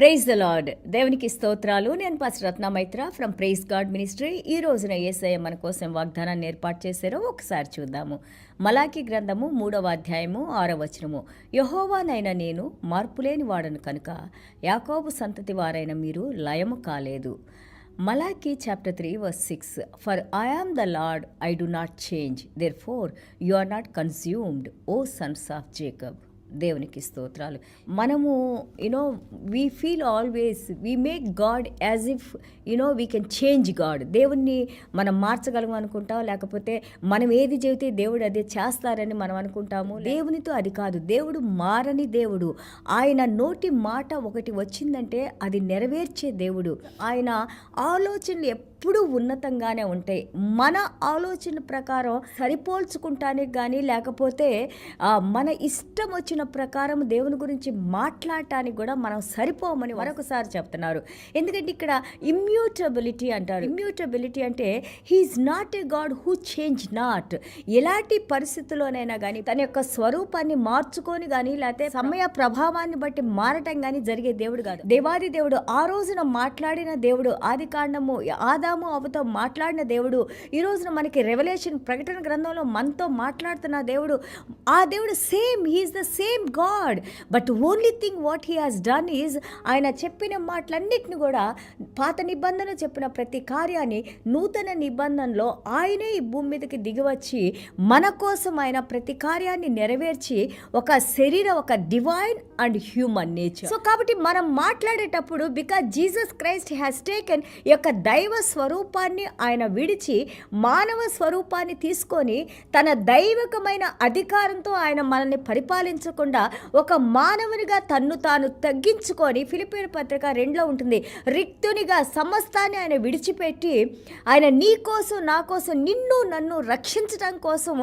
Praise the lord. దేవునికి స్తోత్రాలు. నేను pastor Ratna Maitra from praise God ministry. ఈ రోజున యేసయ్య మన కోసం వాగ్దానాన్ని ఏర్పాటు చేశారో ఒకసారి చూద్దాము. మలాకి గ్రంథము 3వ అధ్యాయము 6వ వచనము. యెహోవానైన నేను మార్పులేని వాడను కనుక యాకోబు సంతతి వారైన మీరు లయము కాలేదు. Malachi chapter 3 verse 6. For I am the Lord, I do not change. Therefore you are not consumed, O sons of Jacob. దేవునికి స్తోత్రాలు. మనము we feel always we make God as if we can change God. దేవుణ్ణి మనం మార్చగలం అనుకుంటాం, లేకపోతే మనం ఏది చెబితే దేవుడు అదే చేస్తారని మనం అనుకుంటాము. దేవునితో అది కాదు. దేవుడు మారని దేవుడు. ఆయన నోటి మాట ఒకటి వచ్చిందంటే అది నెరవేర్చే దేవుడు. ఆయన ఆలోచనలు ఎప్పుడూ ఉన్నతంగానే ఉంటాయి. మన ఆలోచన ప్రకారం సరిపోల్చుకుంటానికి కానీ, లేకపోతే మన ఇష్టం వచ్చిన ప్రకారం దేవుని గురించి మాట్లాడటానికి కూడా మనం సరిపోమని మరొకసారి చెప్తున్నారు. ఎందుకంటే ఇక్కడ ఇమ్యూటబిలిటీ అంటారు. ఇమ్యూటబిలిటీ అంటే he's not a God who change not. ఎలాంటి పరిస్థితుల్లోనైనా కానీ తన యొక్క స్వరూపాన్ని మార్చుకొని కానీ, లేకపోతే సమయ ప్రభావాన్ని బట్టి మారటం కానీ జరిగే దేవుడు కాదు. దేవాది దేవుడు ఆ రోజున మాట్లాడిన దేవుడు, ఆది కాండము ఆదాము అవ్వతో మాట్లాడిన దేవుడు, ఈ రోజున మనకి రెవల్యూషన్ ప్రకటన గ్రంథంలో మనతో మాట్లాడుతున్న దేవుడు. ఆ దేవుడు same, he's the same God. But only thing what he has done is, ఆయన చెప్పిన మాటలన్నిటిని కూడా పాత నిబంధన చెప్పిన ప్రతి కార్యాన్ని నూతన నిబంధనలో ఆయనే ఈ భూమి మీదకి దిగివచ్చి మన కోసం ఆయన ప్రతి కార్యాన్ని నెరవేర్చి ఒక ఒక divine and human nature. So కాబట్టి మనం మాట్లాడేటప్పుడు because Jesus Christ has taken ఈ యొక్క దైవ స్వరూపాన్ని ఆయన విడిచి మానవ స్వరూపాన్ని తీసుకొని తన దైవికమైన అధికారంతో ఆయన మనల్ని పరిపాలించకుండా ఒక మానవునిగా తన్ను తాను తగ్గించుకొని, ఫిలిప్పీయుల పత్రిక 2లో ఉంటుంది, రిక్తునిగా సమస్తాన్ని ఆయన విడిచిపెట్టి ఆయన నీ కోసం నా కోసం నిన్ను నన్ను రక్షించడం కోసం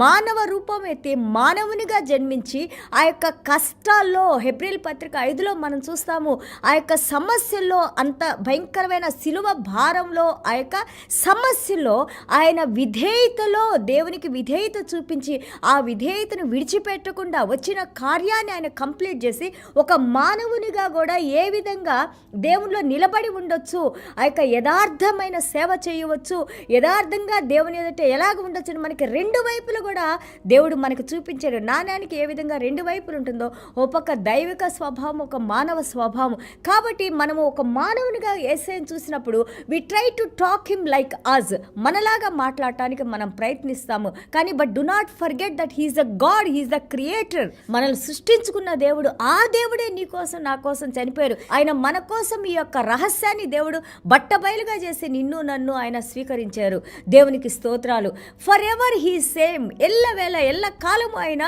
మానవ రూపం ఎత్తి మానవునిగా జన్మించి ఆ యొక్క కష్టాల్లో, హెబ్రీయుల పత్రిక 5లో మనం చూస్తాము, ఆ యొక్క సమస్యల్లో, అంత భయంకరమైన శిలువ భారంలో, ఆ యొక్క సమస్యలో ఆయన విధేయతలో దేవునికి విధేయత చూపించి ఆ విధేయతను విడిచిపెట్టకుండా వచ్చిన కార్యాన్ని ఆయన కంప్లీట్ చేసి ఒక మానవునిగా కూడా ఏ విధంగా దేవునిలో నిలబడి ఉండొచ్చు, ఆ యొక్క యథార్థమైన సేవ చేయవచ్చు, యథార్థంగా దేవుని ఎదుట ఎలాగ ఉండొచ్చు అని మనకి రెండు వైపులు కూడా దేవుడు మనకు చూపించాడు. నాణ్యానికి ఏ విధంగా రెండు వైపులు ఉంటుందో, ఒక దైవిక స్వభావం, ఒక మానవ స్వభావం. కాబట్టి మనము ఒక మానవునిగా యేసయ్యను చూసినప్పుడు we try to talk him like us, మనలాగా మాట్లాడటానికి మనం ప్రయత్నిస్తాము. కానీ but do not forget that he's the God, he's the creator. మనల్ని సృష్టించుకున్న దేవుడు, ఆ దేవుడే నీ కోసం నా కోసం చనిపోయారు. ఆయన మన కోసం ఈ యొక్క రహస్యాన్ని దేవుడు బట్టబయలుగా చేసి నిన్ను నన్ను ఆయన స్వీకరించారు. దేవునికి స్తోత్రాలు. ఫర్ ఎవర్ హీ సేమ్, ఎల్లవేళ ఎల్ల కాలము ఆయన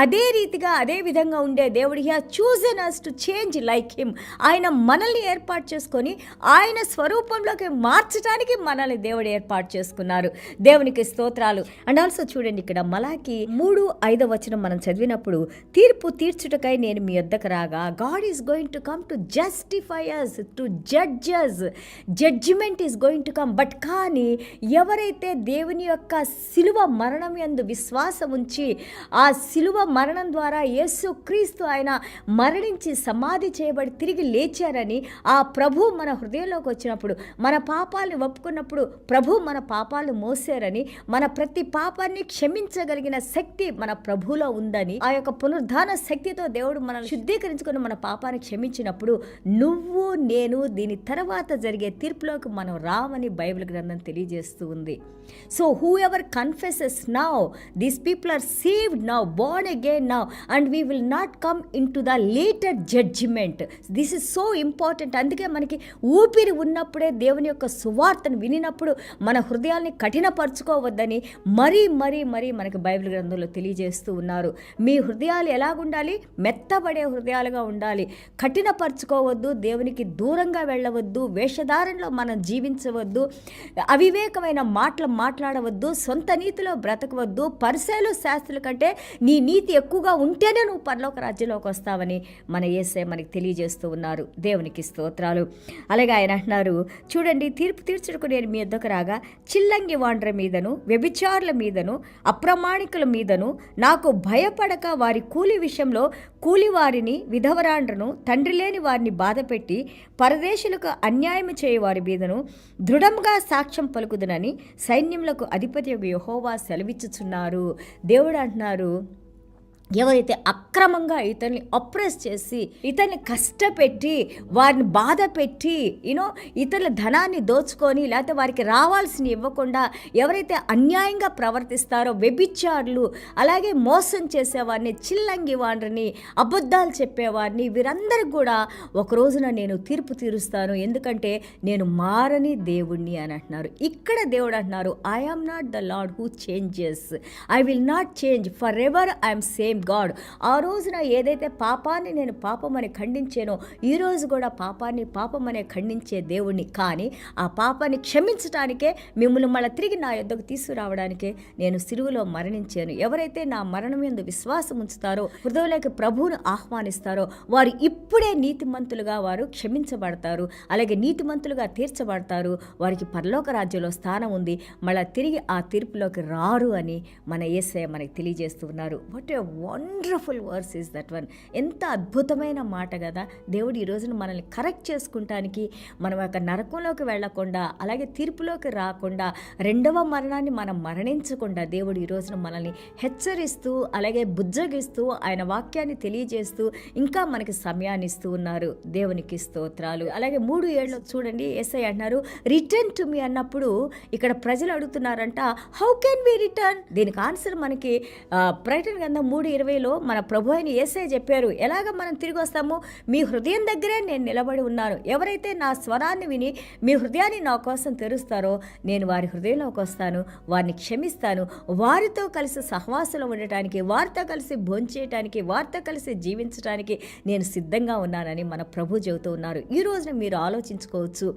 అదే రీతిగా అదే విధంగా ఉండే దేవుడు. He has chosen us to change like him. ఆయన మనల్ని ఏర్పాటు చేసుకొని ఆయన స్వరూపంలోకి మార్చడానికి మనల్ని దేవుడు ఏర్పాటు చేసుకున్నారు. దేవునికి స్తోత్రాలు. అండ్ ఆల్సో చూడండి, ఇక్కడ మలాకి 3:5 వచనం మనం చదివినప్పుడు, తీర్పు తీర్చుటకై నేను మీ యొద్దకు రాగా, God is going to come to justify us, to judge us. Judgement is going to come. But కానీ ఎవరైతే దేవుని యొక్క శిలువ మరణం యందు విశ్వాసం ఉంచి ఆ శిలువ మరణం ద్వారా యేసు క్రీస్తు ఆయన మరణించి సమాధి చేయబడి తిరిగి లేచారని ఆ ప్రభు మన హృదయంలోకి వచ్చినప్పుడు, మన పాపాలను ఒప్పుకున్నప్పుడు ప్రభు మన పాపాలను మోసారని, మన ప్రతి పాపాన్ని క్షమించగలిగిన శక్తి మన ప్రభులో ఉందని, ఆ యొక్క పునరుద్ధాన శక్తితో దేవుడు మనల్ని శుద్ధీకరించుకుని మన పాపాన్ని క్షమించినప్పుడు నువ్వు నేను దీని తర్వాత జరిగే తీర్పులోకి మనం రామని బైబిల్ గ్రంథం తెలియజేస్తూ ఉంది. So whoever confesses now, these people are saved now, born again now, and we will not come into the later judgment. This is so important. అందుకే మనకి ఊపిరి ఉన్నప్పుడే దేవుని యొక్క సువార్తను వినినప్పుడు మన హృదయాల్ని కఠినపరచుకోవద్దని మరీ మరీ మరీ మనకి బైబిల్ గ్రంథంలో తెలియజేస్తూ ఉన్నారు. మీ హృదయాలు ఎలాగుండాలి? మెత్తబడే హృదయాలుగా ఉండాలి. కఠినపరచుకోవద్దు, దేవునికి దూరంగా వెళ్ళవద్దు, వేషధారణలో మనం జీవించవద్దు, అవివేకమైన మాటలు మాట్లాడవద్దు, సొంత నీతిలో బ్రతకవద్దు. పరిసయ్యులు శాస్త్రుల కంటే నీ నీతి ఎక్కువగా ఉంటేనే నువ్వు పరలోక రాజ్యంలోకి వస్తావని మన యేసయ్య మనకి తెలియజేస్తూ ఉన్నారు. దేవునికి స్తోత్రాలు. అలాగే ఆయన అంటున్నారు, చూడండి, తీర్పు తీర్చుటకు నేను మీ యొద్దకు రాగా చిల్లంగి వాండ్ర మీదను వ్యభిచారుల మీదను అప్రమాణికుల మీదను నాకు భయపడక వారి వారి కూలి విషయంలో కూలివారిని, విధవరాండ్రను, తండ్రి లేని వారిని బాధపెట్టి పరదేశులకు అన్యాయం చేయవారి మీదను దృఢంగా సాక్ష్యం పలుకుదునని సైన్యములకు అధిపతి యెహోవా సెలవిచ్చుచున్నారు. దేవుడు అంటున్నారు, ఎవరైతే అక్రమంగా ఇతన్ని అప్రెస్ చేసి ఇతన్ని కష్టపెట్టి వారిని బాధ పెట్టి ఇతరుల ధనాన్ని దోచుకొని లేకపోతే వారికి రావాల్సిన ఇవ్వకుండా ఎవరైతే అన్యాయంగా ప్రవర్తిస్తారో, వ్యభిచారులు, అలాగే మోసం చేసేవారిని, చిల్లంగి వారిని, అబద్ధాలు చెప్పేవారిని, వీరందరికి కూడా ఒక రోజున నేను తీర్పు తీరుస్తాను, ఎందుకంటే నేను మారని దేవుణ్ణి అని అంటున్నారు. ఇక్కడ దేవుడు అంటున్నారు, I am not the lord who changes, I will not change, forever I'm same God. ఆ రోజున ఏదైతే పాపాన్ని నేను పాపమని ఖండించానో, ఈరోజు కూడా పాపాన్ని పాపమనే ఖండించే దేవుణ్ణి. కానీ ఆ పాపాన్ని క్షమించడానికే, మిమ్మల్ని మళ్ళీ తిరిగి నా యొద్దకు తీసుకురావడానికే నేను సిలువలో మరణించాను. ఎవరైతే నా మరణం యందు విశ్వాసం ఉంచుతారో, హృదయంలోకి ప్రభువును ఆహ్వానిస్తారో, వారు ఇప్పుడే నీతిమంతులుగా వారు క్షమించబడతారు, అలాగే నీతిమంతులుగా తీర్చబడతారు. వారికి పరలోక రాజ్యంలో స్థానం ఉంది, మళ్ళీ తిరిగి ఆ తీర్పులోకి రారు అని మన యేసయ్య మనకి తెలియజేస్తున్నారు. What a wonderful verse is that one. ఎంత అద్భుతమైన మాట కదా. దేవుడు ఈ రోజున మనల్ని కరెక్ట్ చేసుకుంటానికి, మనం యొక్క నరకంలోకి వెళ్లకుండా, అలాగే తీర్పులోకి రాకుండా, రెండవ మరణాన్ని మనం మరణించకుండా దేవుడు ఈ రోజున మనల్ని హెచ్చరిస్తూ, అలాగే బుజ్జగిస్తూ, ఆయన వాక్యాన్ని తెలియజేస్తూ ఇంకా మనకి సమయాన్ని ఇస్తూ ఉన్నారు. దేవునికి స్తోత్రాలు. అలాగే 3:7 చూడండి, యేసయ్య అంటున్నారు, రిటర్న్ టు మీ అన్నప్పుడు ఇక్కడ ప్రజలు అడుగుతున్నారంట, హౌ కెన్ వి రిటర్న్? దీనికి ఆన్సర్ మనకి ప్రకటన గ్రంథం 3:20 మన ప్రభు అయిన యేసయ్య చెప్పారు, ఎలాగ మనం తిరిగి వస్తాము? మీ హృదయం దగ్గరే నేను నిలబడి ఉన్నాను. ఎవరైతే నా స్వరాన్ని విని మీ హృదయాన్ని నా కోసం తెరుస్తారో, నేను వారి హృదయంలోకి వస్తాను, వారిని క్షమిస్తాను, వారితో కలిసి సహవాసంలో ఉండటానికి, వారితో కలిసి భోంచేయటానికి, వారితో కలిసి జీవించడానికి నేను సిద్ధంగా ఉన్నానని మన ప్రభు చెబుతూ ఉన్నారు. ఈ రోజున మీరు ఆలోచించుకోవచ్చు,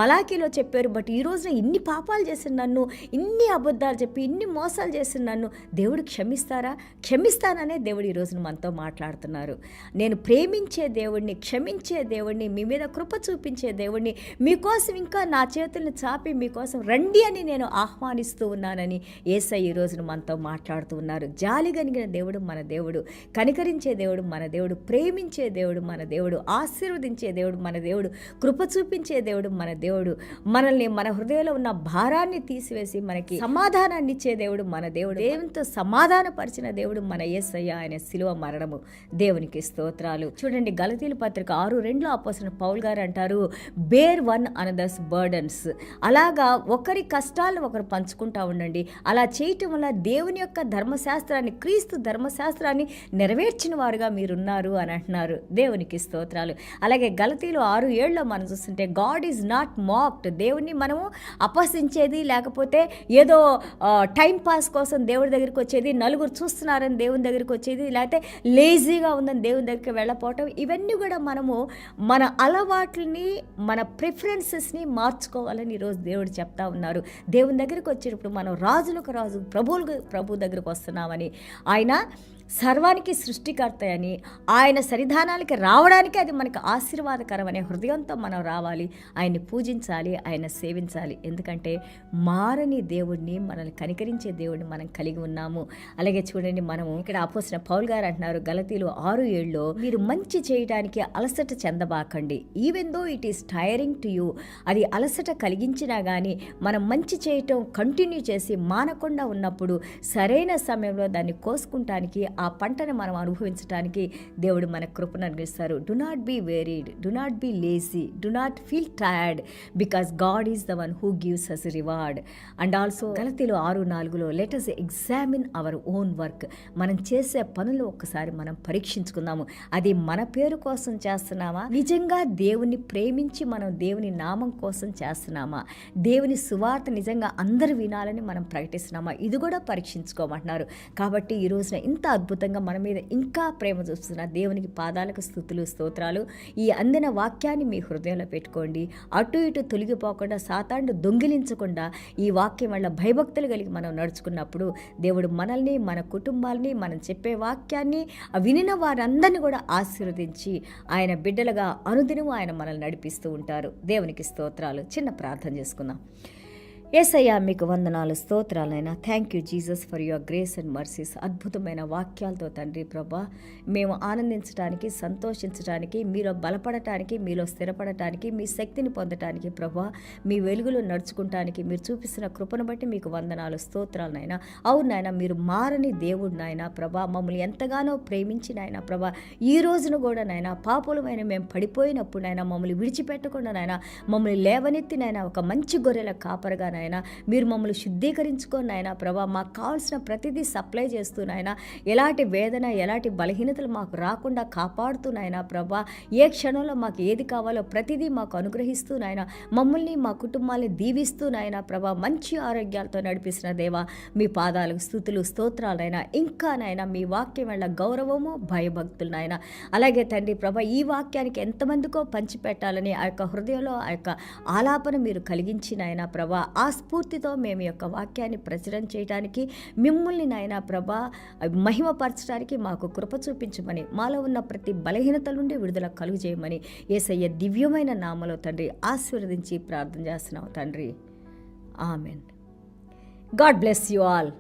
మలాకీలో చెప్పారు, బట్ ఈ రోజున ఇన్ని పాపాలు చేసిన నన్ను, ఇన్ని అబద్ధాలు చెప్పి ఇన్ని మోసాలు చేసిన నన్ను దేవుడు క్షమిస్తారా? క్షమిస్తాననే దేవుడు ఈ రోజున మనతో మాట్లాడుతున్నారు. నేను ప్రేమించే దేవుడిని, క్షమించే దేవుడిని, మీ మీద కృప చూపించే దేవుడిని, మీకోసం ఇంకా నా చేతులను చాపి మీకోసం రండి అని నేను ఆహ్వానిస్తూ ఉన్నానని యేసయ్య ఈ రోజున మనతో మాట్లాడుతూ ఉన్నారు. జాలి కలిగిన దేవుడు మన దేవుడు, కనికరించే దేవుడు మన దేవుడు, ప్రేమించే దేవుడు మన దేవుడు, ఆశీర్వదించే దేవుడు మన దేవుడు, కృప చూపించే దేవుడు మన దేవుడు, మనల్ని మన హృదయంలో ఉన్న భారాన్ని తీసివేసి మనకి సమాధానాన్ని ఇచ్చే దేవుడు మన దేవుడు, దేవునితో సమాధానపరిచిన దేవుడు మన యేసయ్య. ఆయన శిలువ మరణము. దేవునికి స్తోత్రాలు. చూడండి, గలతీయుల పత్రిక 6:2 అపోస్తలుడైన పౌలు గారు అంటారు, బేర్ వన్ అనదర్స్ బర్డన్స్. అలాగా ఒకరి కష్టాలను ఒకరు పంచుకుంటా ఉండండి. అలా చేయటం వల్ల దేవుని యొక్క ధర్మశాస్త్రాన్ని, క్రీస్తు ధర్మశాస్త్రాన్ని నెరవేర్చిన వారుగా మీరున్నారు అని అంటున్నారు. దేవునికి స్తోత్రాలు. అలాగే గలతీయులు 6:7 మనం చూస్తుంటే, గాడ్ ఈజ్ నాట్ మాక్డ్. దేవుణ్ణి మనము అపహసించేది, లేకపోతే ఏదో టైం పాస్ కోసం దేవుడి దగ్గరికి వచ్చేది, నలుగురు చూస్తున్నారని దేవుని దగ్గరికి వచ్చేది, లేకపోతే లేజీగా ఉందని దేవుని దగ్గరికి వెళ్ళపోవటం, ఇవన్నీ కూడా మనము మన అలవాట్లని, మన ప్రిఫరెన్సెస్ని మార్చుకోవాలని ఈరోజు దేవుడు చెప్తా ఉన్నారు. దేవుని దగ్గరికి వచ్చేటప్పుడు మనం రాజులకు రాజు, ప్రభు దగ్గరికి వస్తున్నామని, ఆయన సర్వానికి సృష్టికర్త అని, ఆయన సన్నిధానానికి రావడానికి అది మనకు ఆశీర్వాదకరం అనే హృదయంతో మనం రావాలి, ఆయన్ని పూజించాలి, ఆయన సేవించాలి. ఎందుకంటే మారని దేవుడిని, మనల్ని కనికరించే దేవుడిని మనం కలిగి ఉన్నాము. అలాగే చూడండి, మనము ఇక్కడ అపోస్తలుడైన పౌలు గారు అంటున్నారు గలతీయులు 6:7, మీరు మంచి చేయడానికి అలసట చెందబాకండి, even though it is tiring to you. అది అలసట కలిగించినా కానీ మనం మంచి చేయటం కంటిన్యూ చేసి మానకుండా ఉన్నప్పుడు సరైన సమయంలో దాన్ని కోసుకుంటానికి, ఆ పంటను మనం అనుభవించడానికి దేవుడు మన కృపను అనుగ్రహిస్తారు. Do not be worried, do not be lazy, do not feel tired, because God is the one who gives us reward. And also గలతీయులు 6:4 let us examine our own work. మనం చేసే పనులు ఒక్కసారి మనం పరీక్షించుకుందాము. అది మన పేరు కోసం చేస్తున్నామా, నిజంగా దేవుని ప్రేమించి మనం దేవుని నామం కోసం చేస్తున్నామా, దేవుని సువార్త నిజంగా అందరూ వినాలని మనం ప్రకటిస్తున్నామా, ఇది కూడా పరీక్షించుకోమంటున్నారు. కాబట్టి ఈ రోజున ఇంత అద్భుతంగా మన మీద ఇంకా ప్రేమ చూస్తున్న దేవునికి పాదాలకు స్తుతులు, స్తోత్రాలు. ఈ అందిన వాక్యాన్ని మీ హృదయంలో పెట్టుకోండి. అటు ఇటు తొలగిపోకుండా, సాతాను దొంగిలించకుండా ఈ వాక్యం వల్ల భయభక్తులు కలిగి మనం నడుచుకున్నప్పుడు దేవుడు మనల్ని, మన కుటుంబాలని, మనం చెప్పే వాక్యాన్ని వినిన వారందరినీ కూడా ఆశీర్వదించి ఆయన బిడ్డలుగా అనుదినము ఆయన మనల్ని నడిపిస్తూ ఉంటారు. దేవునికి స్తోత్రాలు. చిన్న ప్రార్థన చేసుకుందాం. యేసయ్యా మీకు వందనాలు, స్తోత్రాలైనా. Thank you Jesus for your grace and mercies. అద్భుతమైన వాక్యాలతో తండ్రి ప్రభా మేము ఆనందించడానికి, సంతోషించడానికి, మీలో బలపడటానికి, మీలో స్థిరపడటానికి, మీ శక్తిని పొందటానికి ప్రభా, మీ వెలుగులో నడుచుకుంటానికి మీరు చూపిస్తున్న కృపను బట్టి మీకు వందనాలు, స్తోత్రాలనైనా. అవును నాయన, మీరు మారని దేవుడు నాయన ప్రభా, మమ్మల్ని ఎంతగానో ప్రేమించిన ఆయన ప్రభా, ఈ రోజున కూడా నాయన పాపులమైన మేము పడిపోయినప్పుడు నాయన మమ్మల్ని విడిచిపెట్టకుండా నాయన మమ్మల్ని లేవనెత్తి నాయన ఒక మంచి గొర్రెల కాపరగా నాయన మీరు మమ్మల్ని శుద్ధీకరించుకొని నాయన ప్రభా, మాకు కావాల్సిన ప్రతిదీ సప్లై చేస్తూ నాయన, ఎలాంటి వేదన ఎలాంటి బలహీనతలు మాకు రాకుండా కాపాడుతూ నాయన ప్రభా, ఏ క్షణంలో మాకు ఏది కావాలో ప్రతిదీ మాకు అనుగ్రహిస్తూ నాయన మమ్మల్ని మా కుటుంబాన్ని దీవిస్తూ నాయన ప్రభా, మంచి ఆరోగ్యాలతో నడిపిస్తున్న దేవా మీ పాదాలకు స్తుతులు, స్తోత్రాలైనా. ఇంకా నాయన మీ వాక్యం వల్ల గౌరవము, భయభక్తులు నాయన. అలాగే తండ్రి ప్రభా, ఈ వాక్యానికి ఎంతమందికో పంచిపెట్టాలని ఆ యొక్క హృదయంలో ఆ యొక్క ఆలాపన మీరు కలిగించి నాయన ప్రభా, ఆ స్ఫూర్తితో మేము యొక్క వాక్యాన్ని ప్రచురణ చేయడానికి, మిమ్మల్ని నాయన ప్రభా మహిమపరచడానికి మాకు కృప చూపించమని, మాలో ఉన్న ప్రతి బలహీనత నుండి విడుదల కలుగు చేయమని యేసయ్య దివ్యమైన నామలో తండ్రి ఆశీర్వదించి ప్రార్థన చేస్తున్నాం తండ్రి. Amen. God bless you all.